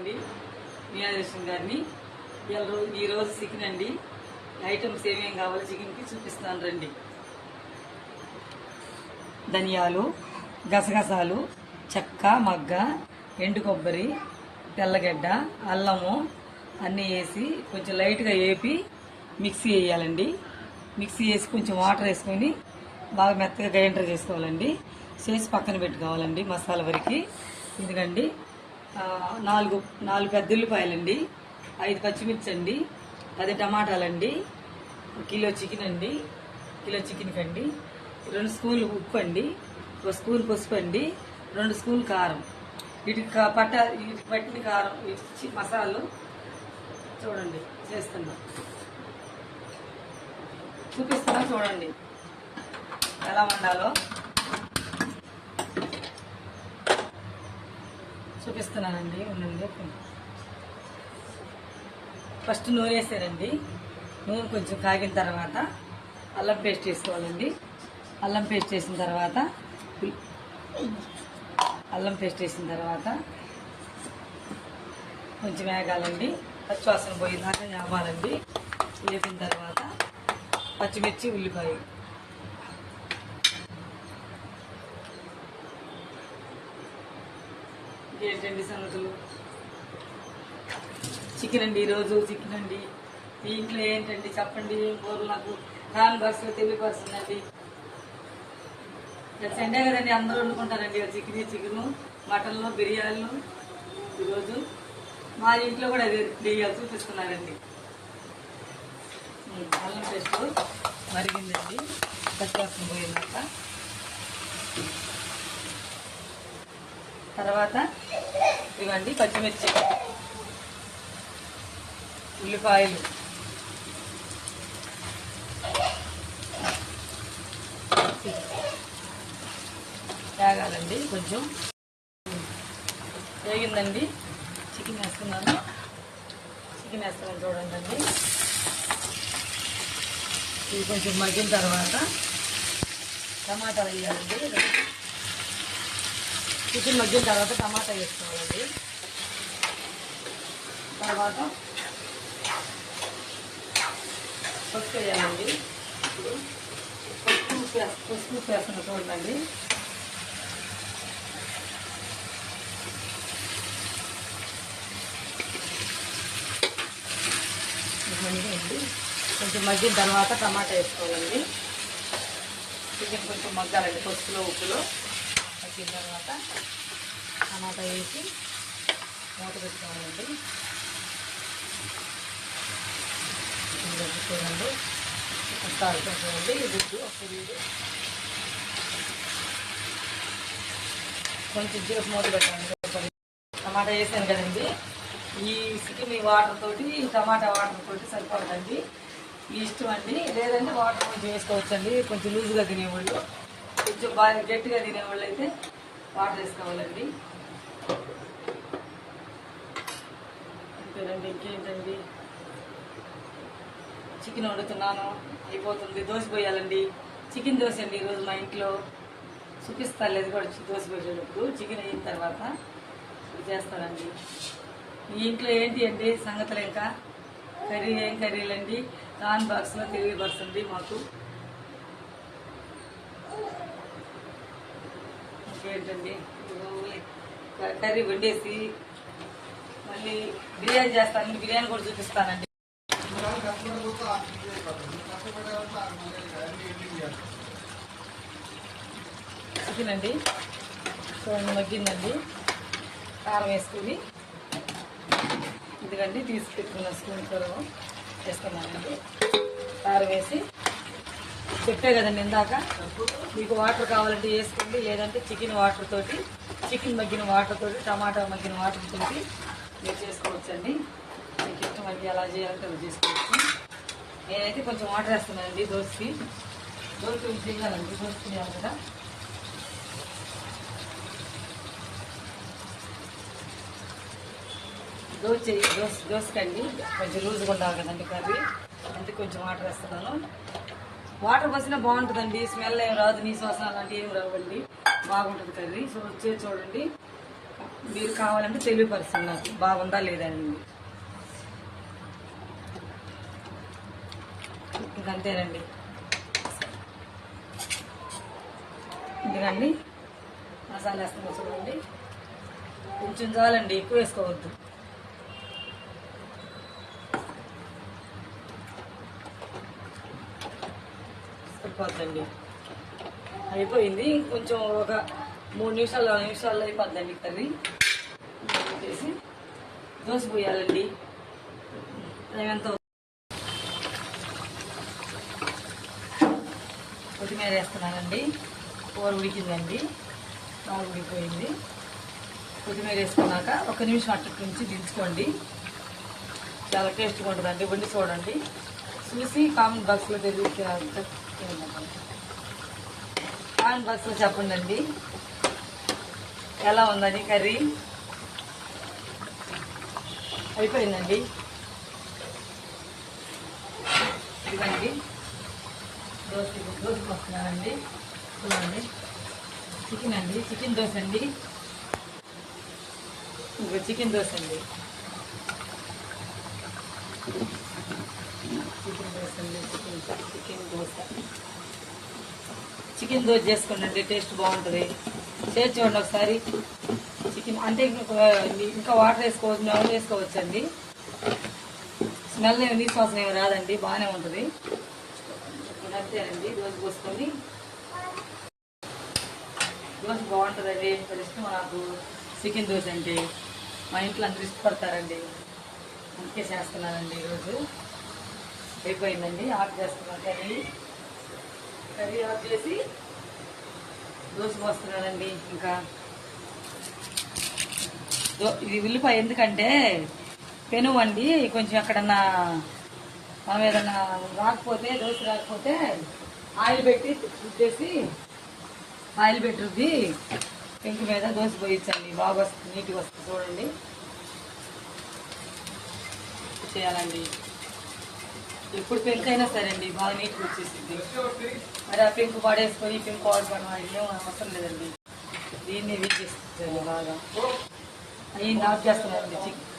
అండి మీ అదృష్టం గారిని. ఈరోజు చికెన్ అండి. ఐటమ్స్ ఏమేమి కావాలో చికెన్కి చూపిస్తాను రండి. ధనియాలు, గసగసాలు, చెక్క, మగ్గ, ఎండు కొబ్బరి, తెల్లగడ్డ, అల్లము అన్నీ వేసి కొంచెం లైట్గా వేపి మిక్సీ వేయాలండి. మిక్సీ వేసి కొంచెం వాటర్ వేసుకొని బాగా మెత్తగా గ్రైండర్ చేసుకోవాలండి. చేసి పక్కన పెట్టుకోవాలండి మసాలా వరకు. ఎందుకండి 4 పెద్ద ఉల్లిపాయలండి, 5 పచ్చిమిర్చి అండి, 10 టమాటాలండి, 1 కిలో చికెన్ అండి. కిలో చికెన్కి అండి 2 స్పూన్లు ఉప్పు అండి, 1 స్పూన్ పసుపు అండి, 2 స్పూన్లు కారం. వీటికి పట్టిన కారం మసాలాలు చూడండి చూపిస్తున్నా చూడండి ఎలా వండాలో చూపిస్తున్నానండి. ఉండండి. ఫస్ట్ నూనె వేసారండి. నూనె కొంచెం కాగిన తర్వాత అల్లం పేస్ట్ వేసుకోవాలండి. అల్లం పేస్ట్ వేసిన తర్వాత కొంచెం వేగాలండి. పచ్చివాసన పోయేదాకా వేపాలండి. వేపిన తర్వాత పచ్చిమిర్చి, ఉల్లిపాయ ఏంటండి సంగతులు. చికెన్ అండి, ఈరోజు చికెన్ అండి. మీ ఇంట్లో ఏంటండి చెప్పండి. ఏం కూరలు నాకు రాని భాషలో తెలియపరుస్తుందండి. సండే కదండి, అందరూ వండుకుంటారండి చికెను, మటన్లు, బిర్యానీలు. ఈరోజు మా ఇంట్లో కూడా అదే బిర్యానీ చూపిస్తున్నారండి. అల్లం పేస్ట్ మరిగిందండి. పచ్చివాసన పోయినాక తర్వాత ఇవ్వండి పచ్చిమిర్చి, ఉల్లిపాయలు, వేగాలండి. కొంచెం వేగిందండి. చికెన్ వేస్తున్నాను చూడండి. ఇది కొంచెం మగ్గిన తర్వాత టమాటా వేయాలండి. చికెన్ మగ్గిన తర్వాత టమాటా వేసుకోవాలండి. తర్వాత పసుపు వేయాలండి. పసుపు వేస్తున్న చూడండి. కొంచెం మగ్గిన తర్వాత టమాటా వేసుకోవాలండి. చికెన్ కొంచెం మగ్గాలండి. పసుపులో, ఉప్పులో మగ్గిన తర్వాత టమాటా వేసి మూత పెట్టుకోవాలండి. చూడండి చూడండి. గుడ్డు కొంచెం సేపు మూత పెట్టాలండి. టమాటా వేసాను కదండి. ఈ చికెన్ వాటర్ తోటి, టమాటా వాటర్ తోటి సరిపోతుందండి. మీ ఇష్టం అండి. లేదంటే వాటర్ కొంచెం వేసుకోవచ్చండి. కొంచెం లూజ్గా తినేవాళ్ళు, కొంచెం బాగా గట్టిగా తినేవాళ్ళు అయితే వాటర్ వేసుకోవాలండి. అంతేనండి. ఇంకేంటండి, చికెన్ వండుతున్నాను, అయిపోతుంది. దోశ పోయాలండి. చికెన్ దోశ అండి ఈరోజు మా ఇంట్లో. చూపిస్తాను లేదు కూడా దోశ పోసేటప్పుడు. చికెన్ అయిన తర్వాత చేస్తానండి. మీ ఇంట్లో ఏంటి అండి సంగతులు? ఇంకా కర్రీ ఏం కర్రీలండి కామెంట్ బాక్స్లో తెలియపరచండి మాకు. ఇంకేంటండి, కర్రీ వండేసి మళ్ళీ బిర్యానీ చేస్తానండి. బిర్యానీ కూడా చూపిస్తానండి. చికెన్ అండి చూడండి మగ్గిందండి. కారం వేసుకుని ఎందుకండి తీసుకెట్టుకున్న స్పూన్ కూర వేస్తున్నానండి. కారం వేసి చెప్పే కదండి ఇందాక, మీకు వాటర్ కావాలంటే వేసుకోండి. లేదంటే చికెన్ వాటర్ తోటి, చికెన్ మగ్గిన వాటర్ తోటి, టమాటా మగ్గిన వాటర్ తోటి మీరు చేసుకోవచ్చండి. మీకు ఇష్టం అండి అలా చేయాలంటే అలా చేసుకోవచ్చు. నేనైతే కొంచెం వాటర్ వేస్తున్నానండి. దోశకి చేయాలండి. దోశ తినేయాలి కదా. దోశకండి కొంచెం లూజ్గా ఉండాలి కదండి కర్రీ. అందుకే కొంచెం వాటర్ వేస్తున్నాను. వాటర్ పోసినా బాగుంటుందండి. స్మెల్ ఏం రాదు, నీ శ్వాస అలాంటివి ఏం రావండి. బాగుంటుంది కర్రీ. చూడండి మీరు కావాలంటే తెలియపరుస్తుంది నాకు బాగుందా లేదండి. ఇంకంతేనండి. ఎందుకండి మసాలా వేస్తాం చూడండి, కొంచెం చాలండి, ఎక్కువ వేసుకోవద్దు. సరిపోద్దండి. అయిపోయింది. కొంచెం ఒక 3 నిమిషాలు 4 నిమిషాల్లో అయిపోద్దండి కర్రీ. చేసి దోశ పోయాలండి. ఎంత కొత్తిమీర వేస్తున్నానండి. కూర ఉడికిందండి, బాగా ఉడికిపోయింది. కొత్తిమీర వేసుకున్నాక 1 నిమిషం అట్టటి నుంచి దించుకోండి. చాలా టేస్ట్గా ఉంటుందండి. వండి చూడండి, చూసి కామెంట్ బాక్స్లో కామెంట్ బాక్స్లో చెప్పండి అండి ఎలా ఉందని కర్రీ. అయిపోయిందండి. ఇదిగండి దోశ వస్తున్నానండి. చూడండి, చికెన్ అండి, చికెన్ దోశ అండి. ఇంకా చికెన్ దోశ అండి, చికెన్ దోశ అండి, చికెన్ దోశ చేసుకోండి, టేస్ట్ బాగుంటుంది. చేసి చూడండి ఒకసారి. చికెన్ అంటే ఇంకా వాటర్ వేసుకోవచ్చు, నెవరు వేసుకోవచ్చండి. స్మెల్ ఏమి నీసు వాసన ఏమి రాదండి, బాగానే ఉంటుంది. అంతేనండి. దోశ పోసుకొని దోశ బాగుంటుందండి. ఎంత ఇష్టం నాకు చికెన్ దోశ అంటే. మా ఇంట్లో అందరూ ఇష్టపడతారండి, అందుకే చేస్తున్నానండి ఈరోజు. అయిపోయిందండి. ఆఫ్ చేస్తున్నాను కర్రీ ఆఫ్ చేసి దోశ పోస్తున్నానండి. ఇంకా ఇది ఉల్లిపాయ ఎందుకంటే పెనువండి, కొంచెం ఎక్కడన్నా మనం ఏదన్నా రాకపోతే, దోశ రాకపోతే ఆయిల్ పెట్టి రుద్దేసి, ఆయిల్ పెట్టి రుద్ది పెంకు మీద దోశ పోయించండి. బాగా వస్తుంది, నీట్గా వస్తుంది. చూడండి చేయాలండి. ఎప్పుడు పెంకు అయినా సరే అండి, బాగా నీట్గా వచ్చేసింది. మరి ఆ పెంకు పడేసుకొని పెంకు వాడుకోవడం ఏం అవసరం లేదండి. దీన్ని వీక్ చేస్తుంది బాగా. అయ్యింది. ఆఫ్ చేస్తున్నానండి చికెన్.